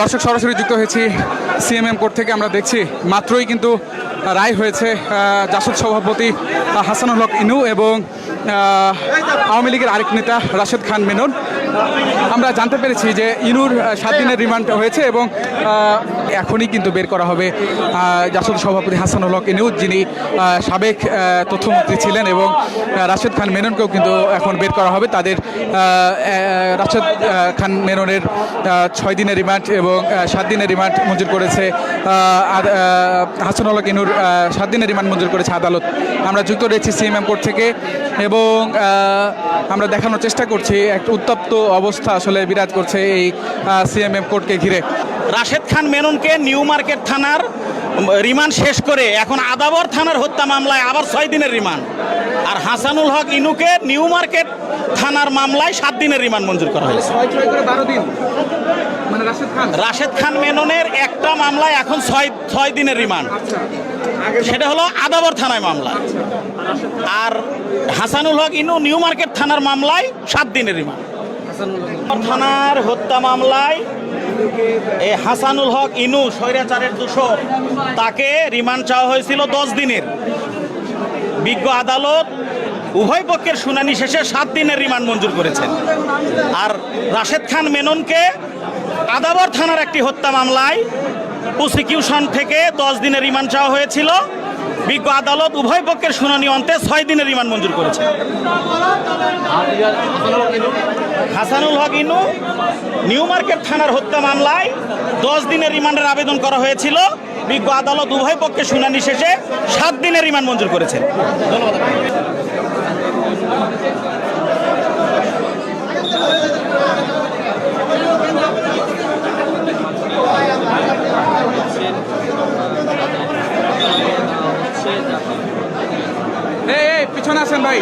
দর্শক সরাসরি যুক্ত হয়েছি সিএমএম কোর্ট থেকে। আমরা দেখছি মাত্রই কিন্তু রায় হয়েছে জাসদ সভাপতি হাসানুল হক ইনু এবং আওয়ামী লীগের আরেক নেতা রাশেদ খান মেনন। আমরা জানতে পেরেছি যে ইনুর 7 দিনের রিমান্ড হয়েছে এবং এখনই কিন্তু বের করা হবে জাসদ সভাপতি হাসানুল হক ইনু, যিনি সাবেক তথ্যমন্ত্রী ছিলেন, এবং রাশেদ খান মেননকেও কিন্তু এখন বের করা হবে। তাদের রাশেদ খান মেননের 6 দিনের রিমান্ড এবং 7 দিনের রিমান্ড মঞ্জুর করেছে হাসানুল হক ইনুর 7 দিনের রিমান্ড মঞ্জুর করেছে আদালত। আমরা যুক্ত রয়েছি সিএমএম কোর্ট থেকে এবং আমরা দেখানোর চেষ্টা করছি একটা উত্তপ্ত অবস্থা আসলে বিরাজ করছে এই সিএমএম কোর্টকে ঘিরে। রাশেদ খান মেননকে নিউ মার্কেট থানার রিমান্ড শেষ করে এখন আদাবর থানার হত্যা মামলায় আবার 6 দিনের রিমান্ড, আর হাসানুল হক ইনুকে নিউ মার্কেট থানার মামলায় 7 দিনের রিমান্ড মঞ্জুর করা হয়েছে। রাশেদ খান মেননের একটা মামলায় এখন 6 দিনের রিমান্ড, সেটা হলো আদাবর থানায় মামলা, আর হাসানুল হক ইনু নিউ মার্কেট থানার মামলায় 7 দিনের রিমান্ড। থানার হত্যা মামলায় এই হাসানুল হক ইনু স্বৈরাচারের দোষর, তাকে রিমান্ড চাওয়া হয়েছিল 10 দিনের। বিজ্ঞ আদালত উভয় পক্ষের শুনানি শেষে 7 দিনের রিমান্ড মঞ্জুর করেছেন। আর রাশেদ খান মেননকে আদাবর থানার একটি হত্যা মামলায় প্রসিকিউশন থেকে 10 দিনের রিমান্ড চাওয়া হয়েছিল। বিজ্ঞ আদালত উভয় পক্ষের শুনানি অন্তে 6 দিনের রিমান্ড মঞ্জুর করেছে। হাসানুল হক ইনু নিউ মার্কেট থানার হত্যা মামলায় 10 দিনের রিমান্ডের আবেদন করা হয়েছিল। বিজ্ঞ আদালত উভয় পক্ষের শুনানি শেষে 7 দিনের রিমান্ড মঞ্জুর করেছে। ধন্যবাদ। পিছনে আসেন ভাই,